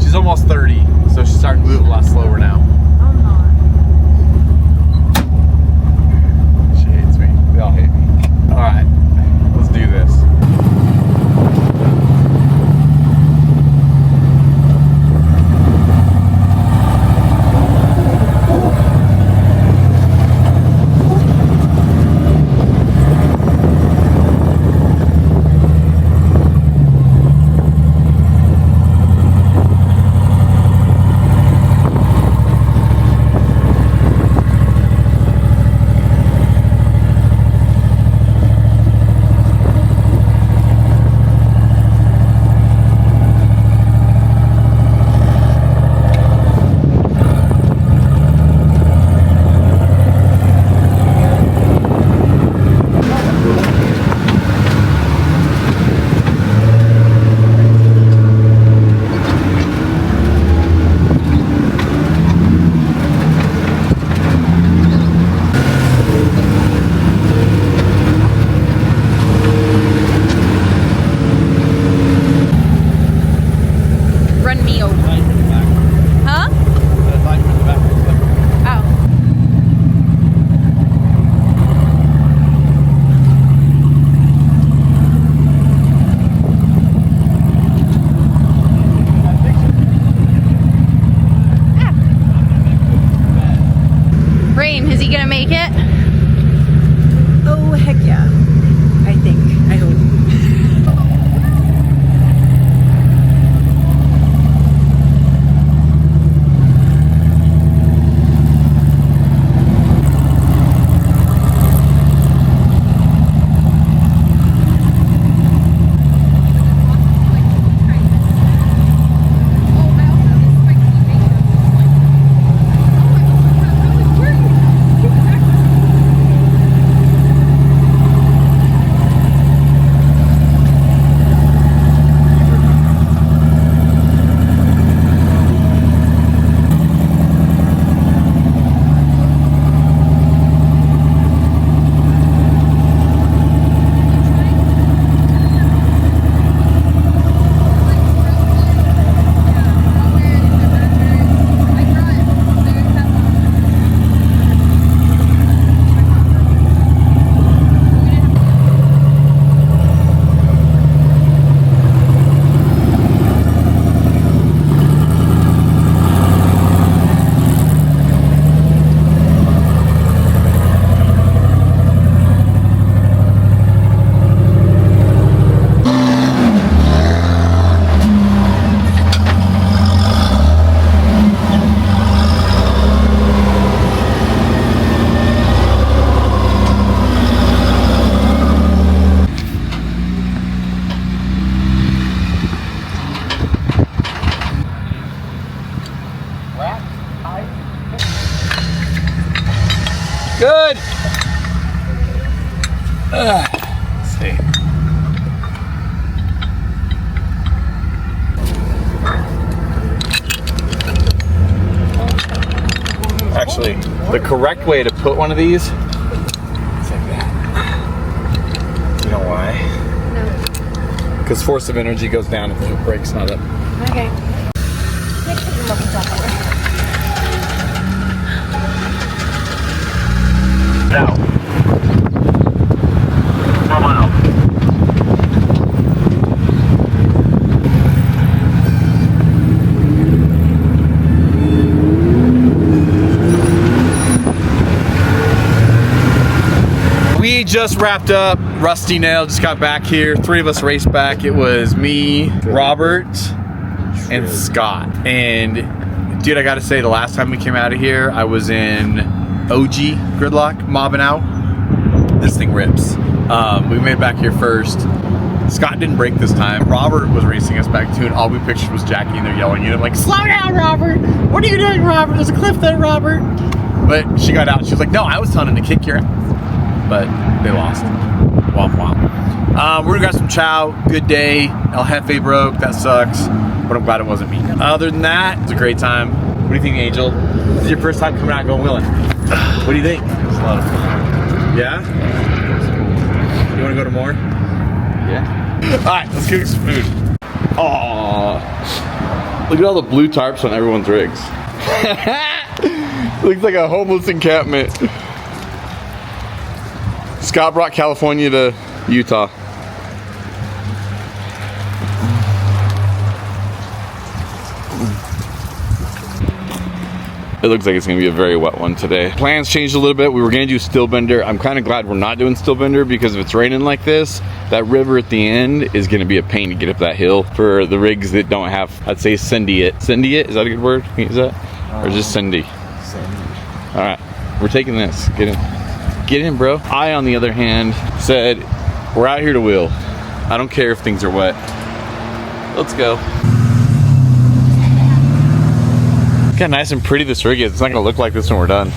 She's almost 30, so she's starting to move a lot slower now. She hates me. They all hate me. All right, let's do this. Hey. Actually, the correct way to put one of these is like that. You know why? No. Because force of energy goes down if the brake's not up. Okay. Now. 4 miles. We just wrapped up. Rusty Nail just got back here. 3 of us raced back. It was me, Robert, and Scott. And dude, I gotta say, the last time we came out of here, I was in OG Gridlock, mobbing out. This thing rips. We made it back here first. Scott didn't break this time. Robert was racing us back too, and all we pictured was Jackie in there yelling at him like, "Slow down, Robert! What are you doing, Robert? There's a cliff there, Robert!" But she got out and she was like, "No, I was telling him to kick your ass." But they lost. Womp womp. We're gonna grab some chow. Good day. El Jefe broke. That sucks. But I'm glad it wasn't me. Other than that, it's a great time. What do you think, Angel? This is your first time coming out and going wheeling. What do you think? It was a lot of fun. Yeah? You wanna go to more? Yeah. Alright, let's get some food. Aww. Look at all the blue tarps on everyone's rigs. Looks like a homeless encampment. Scott brought California to Utah. It looks like it's gonna be a very wet one today. Plans changed a little bit. We were gonna do still bender. I'm kind of glad we're not doing still bender because if it's raining like this, that river at the end is gonna be a pain to get up that hill for the rigs that don't have, I'd say Cindy it. Cindy it, is that a good word? Can you use that? Or just Cindy? Cindy. All right, we're taking this. Get in. Get in, bro. I, on the other hand, said, we're out here to wheel. I don't care if things are wet. Let's go. Look how nice and pretty this rig is. It's not gonna look like this when we're done.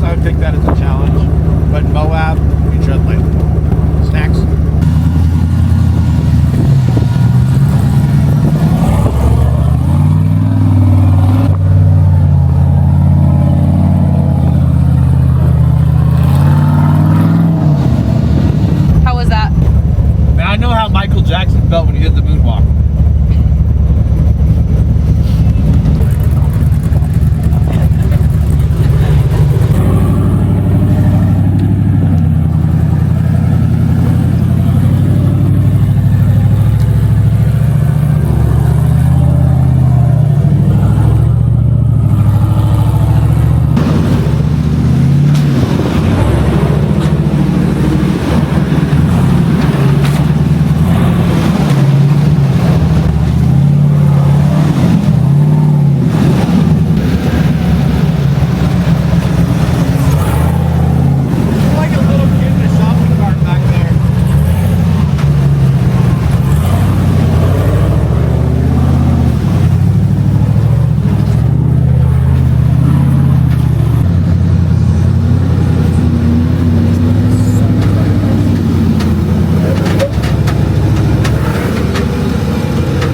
I would take that as a challenge. But Moab, we tread lightly. Snacks? How was that? Man, I know how Michael Jackson felt when he did the moonwalk.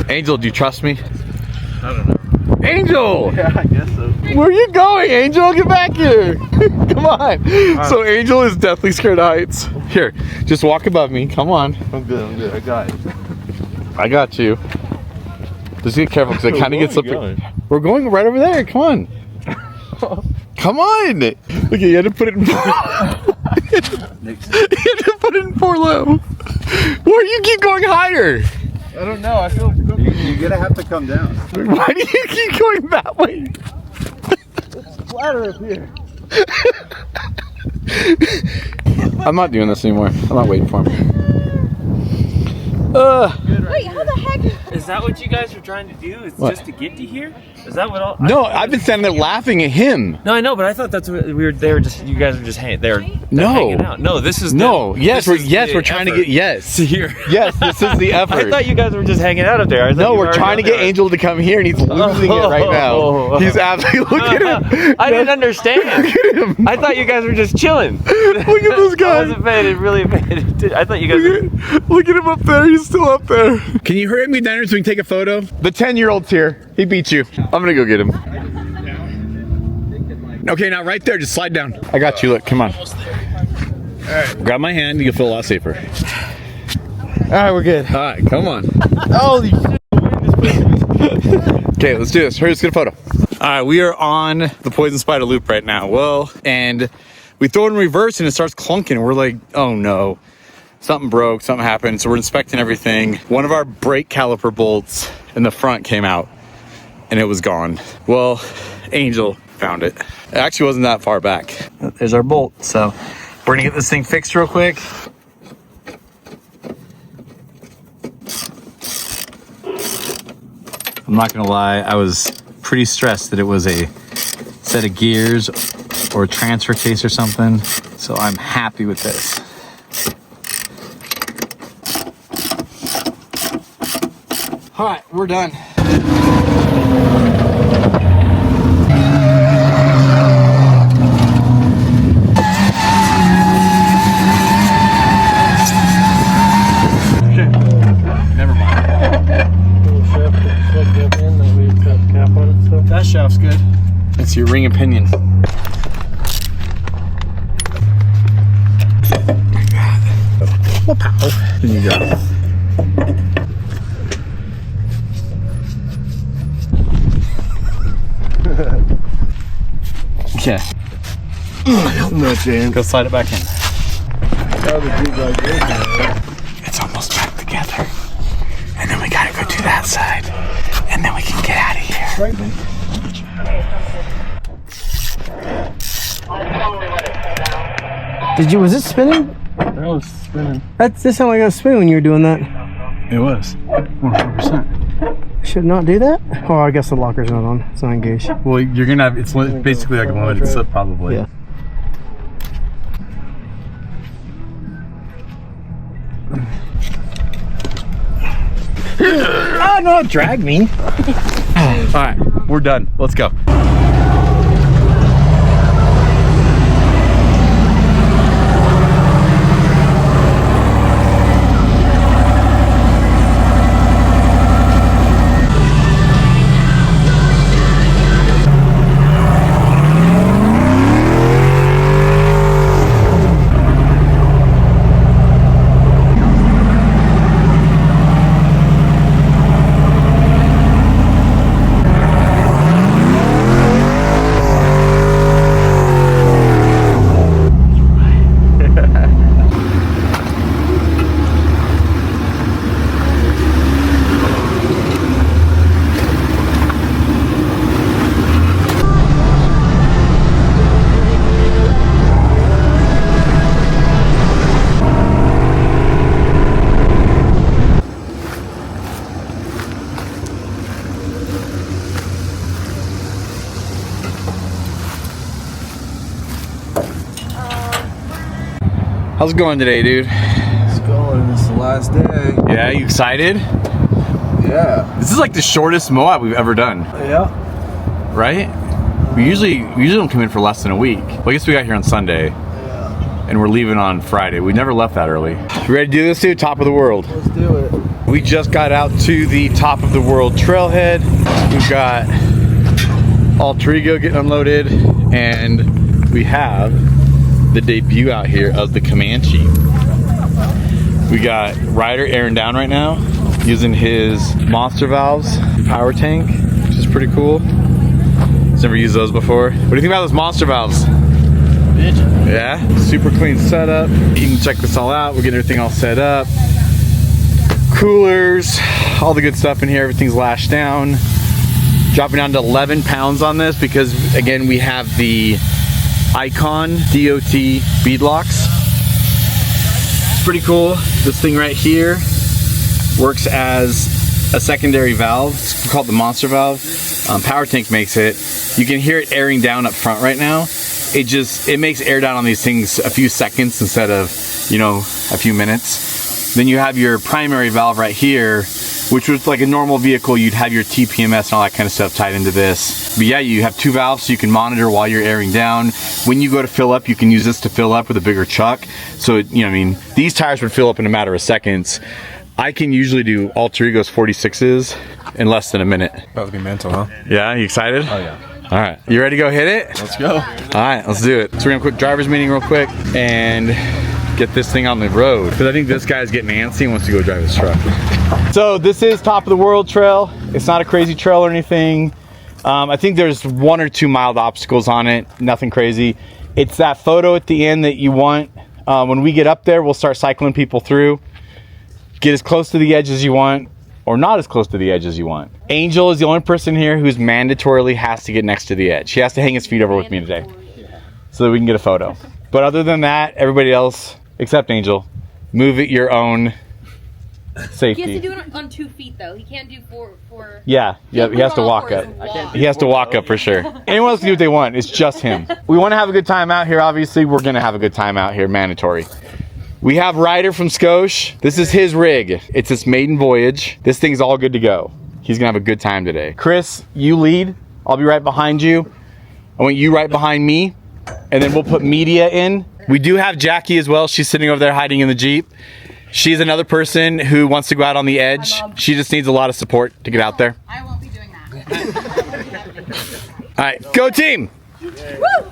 Angel, do you trust me? I don't know. Angel! Yeah, I guess so. Where are you going, Angel? Get back here! Come on. So Angel is deathly scared of heights. Here, just walk above me. Come on. I'm good. I got it. I got you. Just get careful because it kind of gets slippery. going? We're going right over there. Come on. Come on. Look, you had to put it in you had to put it in 4 low. Why do you keep going higher? I don't know. I feel You're gonna have to come down. Why do you keep going that way? flatter up here. I'm not doing this anymore. I'm not waiting for him. Wait, how the heck? Is that what you guys are trying to do? Is What? just to get to here? Is that what all? No, I've been standing there laughing at him. No, I know, but I thought that's what we were. They were just. You guys were just hanging. They're No. hanging out. No, this is. No, yes, this is we're the trying to effort get yes. to here. Yes, this is the effort. I thought you guys were just hanging out up there. I thought No, you we're were trying to already get up Angel to come here, and he's losing it right now. He's absolutely look at him. I didn't understand. Look at him. I thought you guys were just chilling. Look at this guy. I wasn't paying really paying attention. I thought you guys were. Look at him up there. He's still up there. Can you hurry up me down so we can take a photo? The 10-year-old's here. He beat you. I'm gonna go get him. Okay, now right there, just slide down. I got you. Look, come on. All right, grab my hand. You'll feel a lot safer. All right, we're good. All right, come on. Holy shit. Okay, let's do this. Hurry, let's get a photo. All right, we are on the Poison Spider loop right now. Well, and we throw it in reverse and it starts clunking. We're like, oh no, something broke, something happened. So we're inspecting everything. One of our brake caliper bolts in the front came out and it was gone. Well, Angel found it. It actually wasn't that far back. There's our bolt. So we're gonna get this thing fixed real quick. I'm not gonna lie, I was pretty stressed that it was a set of gears or a transfer case or something. So I'm happy with this. All right, we're done. That shaft's good. That's your ring and pinion. What power? There you go. Okay. No chance. Go slide it back in. It's almost back together. And then we gotta go to that side. And then we can get out of here. Was it spinning? That was spinning. That sounded like I was spinning when you were doing that. It was. 100%. Should not do that? Oh, I guess the locker's not on. It's not engaged. Well, you're gonna have, it's basically like a limited slip probably. Yeah. Oh, no, drag me. All right, we're done. Let's go. How's it going today, dude? It's going. It's the last day. Yeah, you excited? Yeah. This is like the shortest Moab we've ever done, Yeah. right? We usually don't come in for less than a week. Well, I guess we got here on Sunday, and we're leaving on Friday. We never left that early. You ready to do this, dude? Top of the world. Let's do it. We just got out to the top of the world trailhead. We've got Alter Ego getting unloaded, and we have the debut out here of the Comanche. We got Ryder airing down right now using his monster valves power tank, which is pretty cool. He's never used those before. What do you think about those monster valves? Yeah, super clean setup. You can check this all out. We're getting everything all set up. Coolers, all the good stuff in here. Everything's lashed down. Dropping down to 11 pounds on this because, again, we have the Icon DOT bead locks. It's pretty cool. This thing right here works as a secondary valve. It's called the monster valve. Power tank makes it. You can hear it airing down up front right now. It makes air down on these things a few seconds instead of, you know, a few minutes. Then you have your primary valve right here, which was like a normal vehicle, you'd have your TPMS and all that kind of stuff tied into this. But yeah, you have two valves so you can monitor while you're airing down. When you go to fill up, you can use this to fill up with a bigger chuck. So, you know, I mean, these tires would fill up in a matter of seconds. I can usually do Alter Ego's 46s in less than a minute. About to be mental, huh? Yeah, you excited? Oh yeah. All right, you ready to go hit it? Let's go. All right, let's do it. So we're gonna quick driver's meeting real quick and get this thing on the road. Because I think this guy's getting antsy and wants to go drive his truck. So this is top of the world trail. It's not a crazy trail or anything. I think there's 1 or 2 mild obstacles on it, nothing crazy. It's that photo at the end that you want. When we get up there, we'll start cycling people through. Get as close to the edge as you want, or not as close to the edge as you want. Angel is the only person here who's mandatorily has to get next to the edge. He has to hang his feet over with me today so that we can get a photo. But other than that, everybody else, except Angel, move at your own safety. He has to do it on 2 feet though. He can't do four. Yeah, he has to walk up. He has to walk up for sure. Anyone else can do what they want. It's just him. We want to have a good time out here. Obviously, we're going to have a good time out here, mandatory. We have Ryder from Scotia. This is his rig. It's his maiden voyage. This thing's all good to go. He's gonna have a good time today. Chris, you lead. I'll be right behind you. I want you right behind me. And then we'll put media in. We do have Jackie as well. She's sitting over there hiding in the Jeep. She's another person who wants to go out on the edge. She just needs a lot of support to get out there. I won't be doing that. All right, go team. Woo!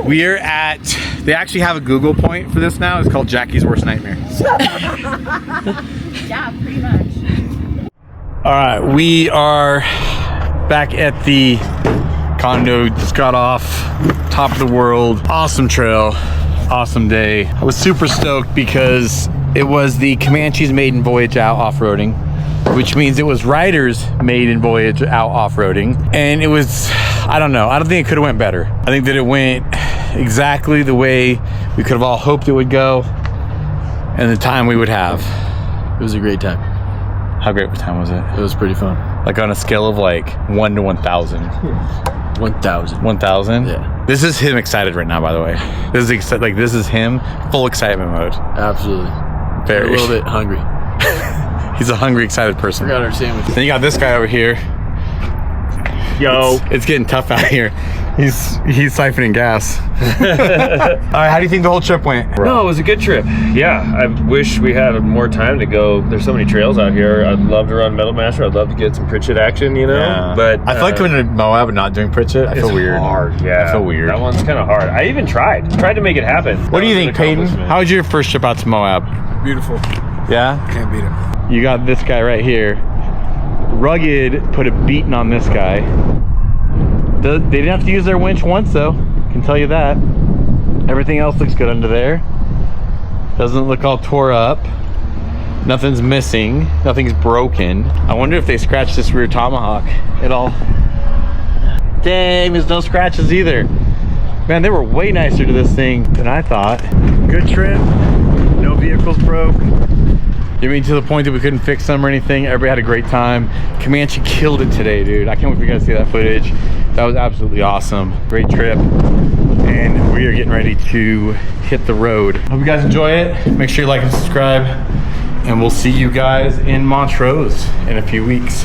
We are at, they actually have a Google point for this now. It's called Jackie's Worst Nightmare. Yeah, pretty much. All right, we are back at the condo. Just got off, top of the world. Awesome trail, awesome day. I was super stoked because it was the Comanche's maiden voyage out off-roading, which means it was Ryder's maiden voyage out off-roading. And it was, I don't know, I don't think it could have went better. I think that it went exactly the way we could have all hoped it would go and the time we would have. It was a great time. How great of a time was it? It was pretty fun. Like on a scale of like 1 to 1,000. 1,000. 1,000? Yeah. This is him excited right now, by the way. This is him, full excitement mode. Absolutely. Very. A little bit hungry. He's a hungry, excited person. Forgot our sandwich. Then you got this guy over here. Yo. It's getting tough out here. He's siphoning gas. All right, how do you think the whole trip went? No, it was a good trip. Yeah, I wish we had more time to go. There's so many trails out here. I'd love to run Metal Masher. I'd love to get some Pritchett action, you know? Yeah. But I feel like going to Moab and not doing Pritchett, I feel weird. Hard, yeah. I feel weird. That one's kind of hard. I even tried to make it happen. What do you think, Peyton? How was your first trip out to Moab? Beautiful. Yeah? Can't beat him. You got this guy right here. Rugged put a beating on this guy. They didn't have to use their winch once though, can tell you that. Everything else looks good under there. Doesn't look all tore up. Nothing's missing, nothing's broken. I wonder if they scratched this rear tomahawk at all. Dang, there's no scratches either. Man, they were way nicer to this thing than I thought. Good trip, no vehicles broke. I mean, to the point that we couldn't fix them or anything. Everybody had a great time. Comanche killed it today, dude. I can't wait for you guys to see that footage. That was absolutely awesome. Great trip. And we are getting ready to hit the road. Hope you guys enjoy it. Make sure you like and subscribe. And we'll see you guys in Montrose in a few weeks.